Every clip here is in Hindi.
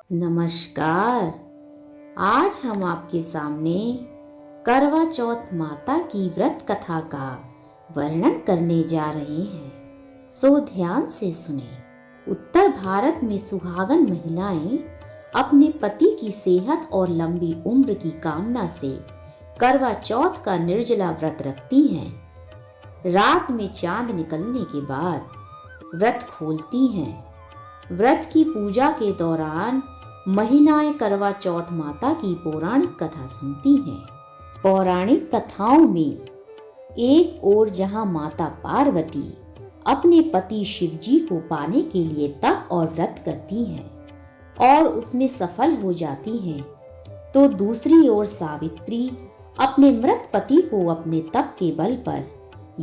नमस्कार। आज हम आपके सामने करवा चौथ माता की व्रत कथा का वर्णन करने जा रहे हैं, सो ध्यान से सुने। उत्तर भारत में सुहागन महिलाएं अपने पति की सेहत और लंबी उम्र की कामना से करवा चौथ का निर्जला व्रत रखती हैं। रात में चांद निकलने के बाद व्रत खोलती हैं। व्रत की पूजा के दौरान महिलाएं करवा चौथ माता की पौराणिक कथा सुनती हैं। पौराणिक कथाओं में एक ओर जहां माता पार्वती अपने पति शिवजी को पाने के लिए तप और व्रत करती हैं और उसमें सफल हो जाती हैं, तो दूसरी ओर सावित्री अपने मृत पति को अपने तप के बल पर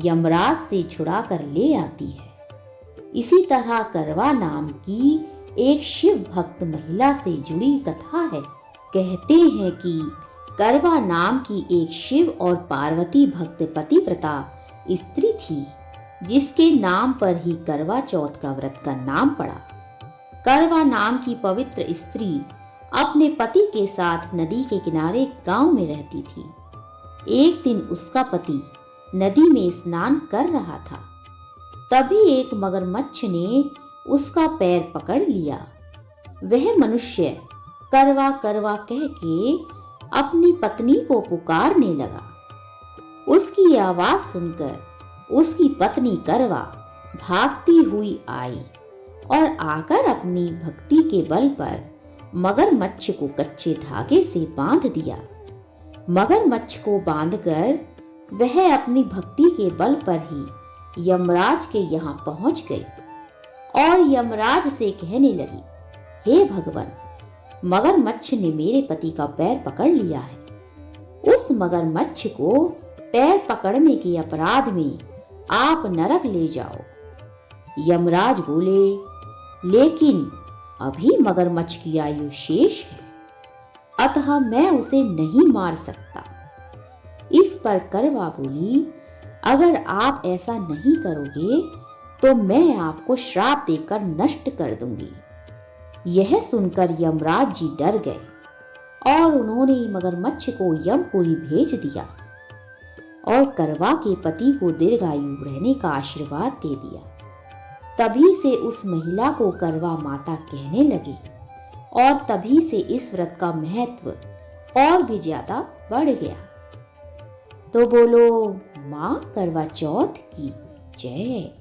यमराज से छुड़ाकर ले आती है। इसी तरह करवा नाम की एक शिव भक्त महिला से जुड़ी कथा है। कहते हैं कि करवा नाम की एक शिव और पार्वती भक्त पतिव्रता स्त्री थी, जिसके नाम पर ही करवा चौथ का व्रत का नाम पड़ा। करवा नाम की पवित्र स्त्री अपने पति के साथ नदी के किनारे गांव में रहती थी। एक दिन उसका पति नदी में स्नान कर रहा था, तभी एक मगरमच्छ ने उसका पैर पकड़ लिया। वह मनुष्य करवा करवा कह के अपनी पत्नी को पुकारने लगा। उसकी आवाज सुनकर उसकी पत्नी करवा भागती हुई आई और आकर अपनी भक्ति के बल पर मगरमच्छ को कच्चे धागे से बांध दिया। मगरमच्छ को बांधकर वह अपनी भक्ति के बल पर ही यमराज के यहाँ पहुंच गई और यमराज से कहने लगी, हे भगवान, मगरमच्छ ने मेरे पति का पैर पकड़ लिया है। उस मगरमच्छ को पैर पकड़ने के अपराध में आप नरक ले जाओ। यमराज बोले, लेकिन अभी मगरमच्छ की आयु शेष है, अतः मैं उसे नहीं मार सकता। इस पर करवा बोली, अगर आप ऐसा नहीं करोगे तो मैं आपको श्राप देकर नष्ट कर दूंगी। यह सुनकर यमराज जी डर गए और उन्होंने मगरमच्छ को यमपुरी भेज दिया और करवा के पति को दीर्घायु रहने का आशीर्वाद दे दिया। तभी से उस महिला को करवा माता कहने लगे और तभी से इस व्रत का महत्व और भी ज्यादा बढ़ गया। तो बोलो मां करवा चौथ की जय।